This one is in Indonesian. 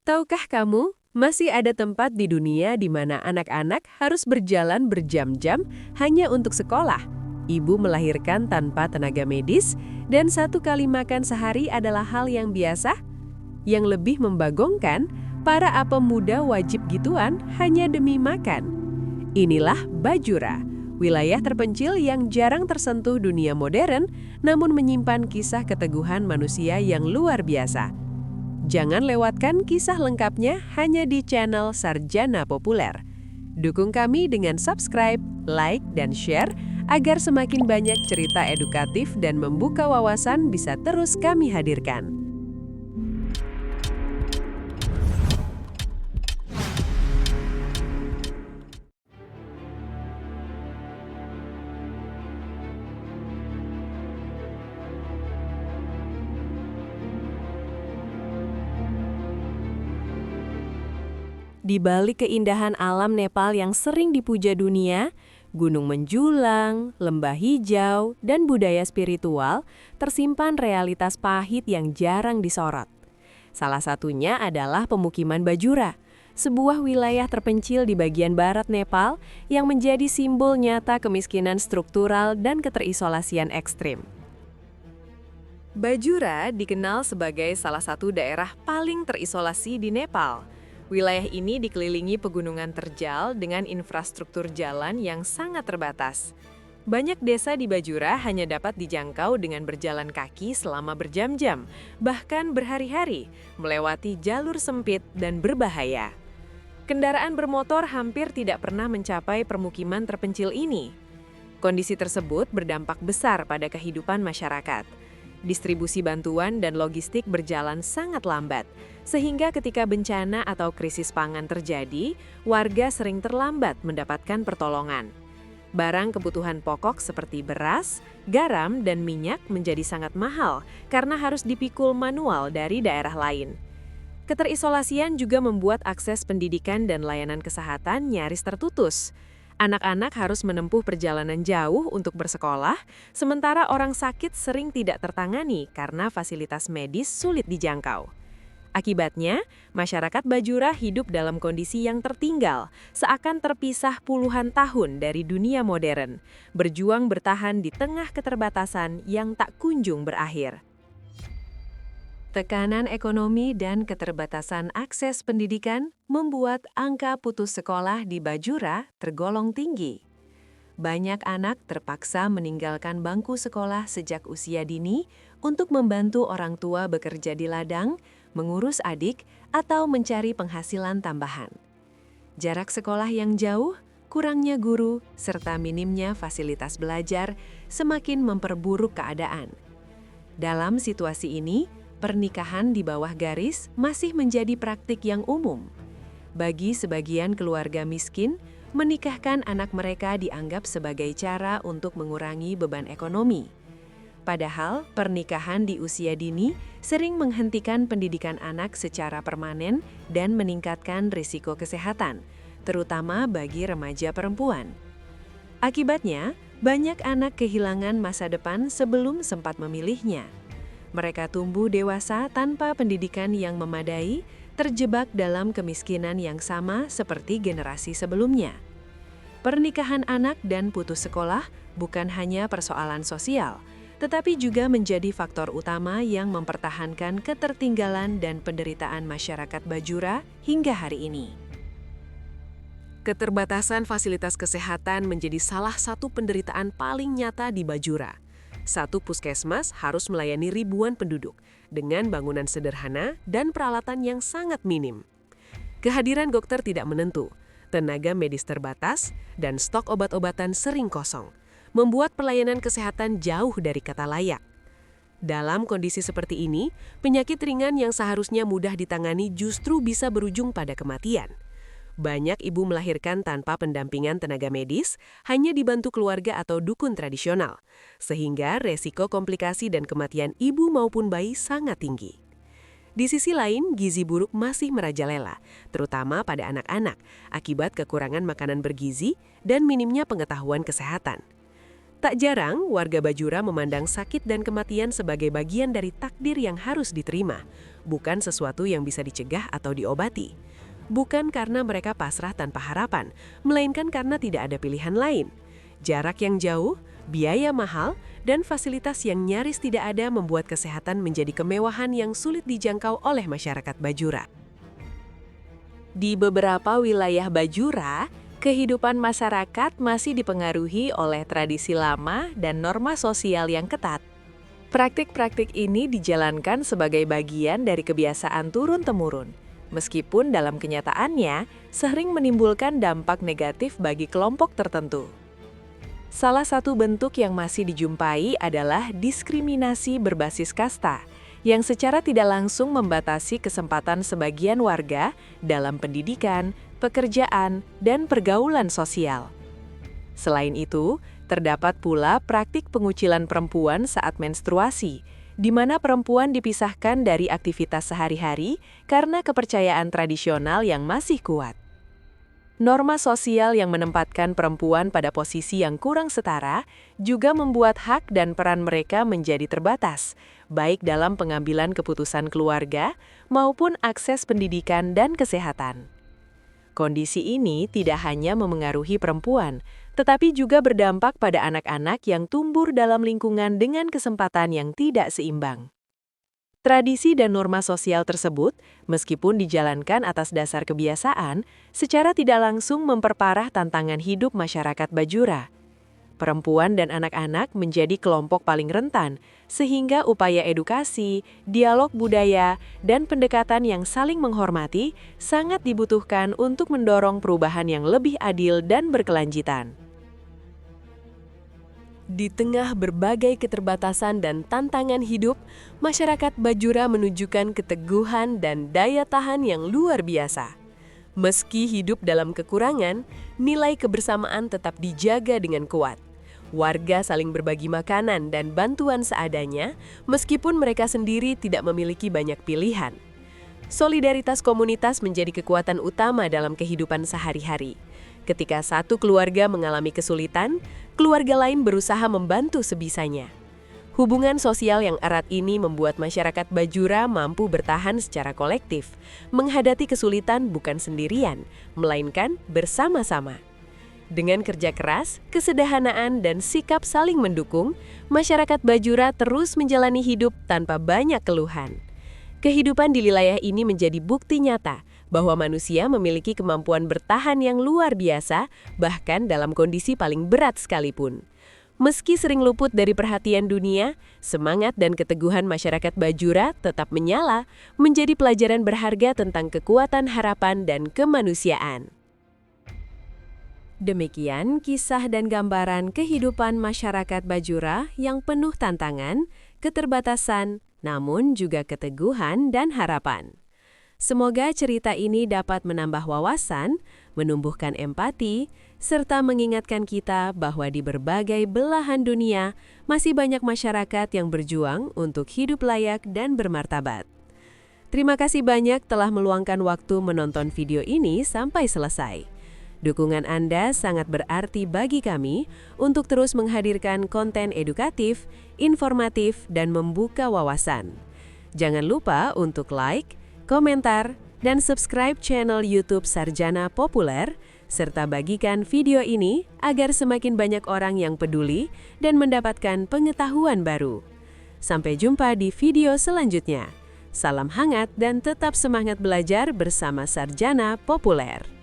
Tahukah kamu, masih ada tempat di dunia di mana anak-anak harus berjalan berjam-jam hanya untuk sekolah. Ibu melahirkan tanpa tenaga medis, dan 1 kali makan sehari adalah hal yang biasa? Yang lebih membagongkan, para apem muda wajib gituan hanya demi makan. Inilah Bajura, wilayah terpencil yang jarang tersentuh dunia modern, namun menyimpan kisah keteguhan manusia yang luar biasa. Jangan lewatkan kisah lengkapnya hanya di channel Sarjana Populer. Dukung kami dengan subscribe, like, dan share agar semakin banyak cerita edukatif dan membuka wawasan bisa terus kami hadirkan. Di balik keindahan alam Nepal yang sering dipuja dunia, gunung menjulang, lembah hijau, dan budaya spiritual, tersimpan realitas pahit yang jarang disorot. Salah satunya adalah pemukiman Bajura, sebuah wilayah terpencil di bagian barat Nepal yang menjadi simbol nyata kemiskinan struktural dan keterisolasian ekstrim. Bajura dikenal sebagai salah satu daerah paling terisolasi di Nepal. Wilayah ini dikelilingi pegunungan terjal dengan infrastruktur jalan yang sangat terbatas. Banyak desa di Bajura hanya dapat dijangkau dengan berjalan kaki selama berjam-jam, bahkan berhari-hari, melewati jalur sempit dan berbahaya. Kendaraan bermotor hampir tidak pernah mencapai permukiman terpencil ini. Kondisi tersebut berdampak besar pada kehidupan masyarakat. Distribusi bantuan dan logistik berjalan sangat lambat, sehingga ketika bencana atau krisis pangan terjadi, warga sering terlambat mendapatkan pertolongan. Barang kebutuhan pokok seperti beras, garam, dan minyak menjadi sangat mahal karena harus dipikul manual dari daerah lain. Keterisolasian juga membuat akses pendidikan dan layanan kesehatan nyaris terputus. Anak-anak harus menempuh perjalanan jauh untuk bersekolah, sementara orang sakit sering tidak tertangani karena fasilitas medis sulit dijangkau. Akibatnya, masyarakat Bajura hidup dalam kondisi yang tertinggal, seakan terpisah puluhan tahun dari dunia modern, berjuang bertahan di tengah keterbatasan yang tak kunjung berakhir. Tekanan ekonomi dan keterbatasan akses pendidikan membuat angka putus sekolah di Bajura tergolong tinggi. Banyak anak terpaksa meninggalkan bangku sekolah sejak usia dini untuk membantu orang tua bekerja di ladang, mengurus adik, atau mencari penghasilan tambahan. Jarak sekolah yang jauh, kurangnya guru, serta minimnya fasilitas belajar semakin memperburuk keadaan. Dalam situasi ini, pernikahan di bawah garis masih menjadi praktik yang umum. Bagi sebagian keluarga miskin, menikahkan anak mereka dianggap sebagai cara untuk mengurangi beban ekonomi. Padahal, pernikahan di usia dini sering menghentikan pendidikan anak secara permanen dan meningkatkan risiko kesehatan, terutama bagi remaja perempuan. Akibatnya, banyak anak kehilangan masa depan sebelum sempat memilihnya. Mereka tumbuh dewasa tanpa pendidikan yang memadai, terjebak dalam kemiskinan yang sama seperti generasi sebelumnya. Pernikahan anak dan putus sekolah bukan hanya persoalan sosial, tetapi juga menjadi faktor utama yang mempertahankan ketertinggalan dan penderitaan masyarakat Bajura hingga hari ini. Keterbatasan fasilitas kesehatan menjadi salah satu penderitaan paling nyata di Bajura. Satu puskesmas harus melayani ribuan penduduk dengan bangunan sederhana dan peralatan yang sangat minim. Kehadiran dokter tidak menentu, tenaga medis terbatas, dan stok obat-obatan sering kosong, membuat pelayanan kesehatan jauh dari kata layak. Dalam kondisi seperti ini, penyakit ringan yang seharusnya mudah ditangani justru bisa berujung pada kematian. Banyak ibu melahirkan tanpa pendampingan tenaga medis, hanya dibantu keluarga atau dukun tradisional, sehingga resiko komplikasi dan kematian ibu maupun bayi sangat tinggi. Di sisi lain, gizi buruk masih merajalela, terutama pada anak-anak, akibat kekurangan makanan bergizi dan minimnya pengetahuan kesehatan. Tak jarang, warga Bajura memandang sakit dan kematian sebagai bagian dari takdir yang harus diterima, bukan sesuatu yang bisa dicegah atau diobati. Bukan karena mereka pasrah tanpa harapan, melainkan karena tidak ada pilihan lain. Jarak yang jauh, biaya mahal, dan fasilitas yang nyaris tidak ada membuat kesehatan menjadi kemewahan yang sulit dijangkau oleh masyarakat Bajura. Di beberapa wilayah Bajura, kehidupan masyarakat masih dipengaruhi oleh tradisi lama dan norma sosial yang ketat. Praktik-praktik ini dijalankan sebagai bagian dari kebiasaan turun-temurun, meskipun dalam kenyataannya sering menimbulkan dampak negatif bagi kelompok tertentu. Salah satu bentuk yang masih dijumpai adalah diskriminasi berbasis kasta, yang secara tidak langsung membatasi kesempatan sebagian warga dalam pendidikan, pekerjaan, dan pergaulan sosial. Selain itu, terdapat pula praktik pengucilan perempuan saat menstruasi, di mana perempuan dipisahkan dari aktivitas sehari-hari karena kepercayaan tradisional yang masih kuat. Norma sosial yang menempatkan perempuan pada posisi yang kurang setara juga membuat hak dan peran mereka menjadi terbatas, baik dalam pengambilan keputusan keluarga maupun akses pendidikan dan kesehatan. Kondisi ini tidak hanya memengaruhi perempuan, tetapi juga berdampak pada anak-anak yang tumbuh dalam lingkungan dengan kesempatan yang tidak seimbang. Tradisi dan norma sosial tersebut, meskipun dijalankan atas dasar kebiasaan, secara tidak langsung memperparah tantangan hidup masyarakat Bajura. Perempuan dan anak-anak menjadi kelompok paling rentan, sehingga upaya edukasi, dialog budaya, dan pendekatan yang saling menghormati sangat dibutuhkan untuk mendorong perubahan yang lebih adil dan berkelanjutan. Di tengah berbagai keterbatasan dan tantangan hidup, masyarakat Bajura menunjukkan keteguhan dan daya tahan yang luar biasa. Meski hidup dalam kekurangan, nilai kebersamaan tetap dijaga dengan kuat. Warga saling berbagi makanan dan bantuan seadanya, meskipun mereka sendiri tidak memiliki banyak pilihan. Solidaritas komunitas menjadi kekuatan utama dalam kehidupan sehari-hari. Ketika satu keluarga mengalami kesulitan, keluarga lain berusaha membantu sebisanya. Hubungan sosial yang erat ini membuat masyarakat Bajura mampu bertahan secara kolektif, menghadapi kesulitan bukan sendirian, melainkan bersama-sama. Dengan kerja keras, kesederhanaan, dan sikap saling mendukung, masyarakat Bajura terus menjalani hidup tanpa banyak keluhan. Kehidupan di wilayah ini menjadi bukti nyata bahwa manusia memiliki kemampuan bertahan yang luar biasa, bahkan dalam kondisi paling berat sekalipun. Meski sering luput dari perhatian dunia, semangat dan keteguhan masyarakat Bajura tetap menyala, menjadi pelajaran berharga tentang kekuatan harapan dan kemanusiaan. Demikian kisah dan gambaran kehidupan masyarakat Bajura yang penuh tantangan, keterbatasan, namun juga keteguhan dan harapan. Semoga cerita ini dapat menambah wawasan, menumbuhkan empati, serta mengingatkan kita bahwa di berbagai belahan dunia masih banyak masyarakat yang berjuang untuk hidup layak dan bermartabat. Terima kasih banyak telah meluangkan waktu menonton video ini sampai selesai. Dukungan Anda sangat berarti bagi kami untuk terus menghadirkan konten edukatif, informatif, dan membuka wawasan. Jangan lupa untuk like, komentar, dan subscribe channel YouTube Sarjana Populer, serta bagikan video ini agar semakin banyak orang yang peduli dan mendapatkan pengetahuan baru. Sampai jumpa di video selanjutnya. Salam hangat dan tetap semangat belajar bersama Sarjana Populer.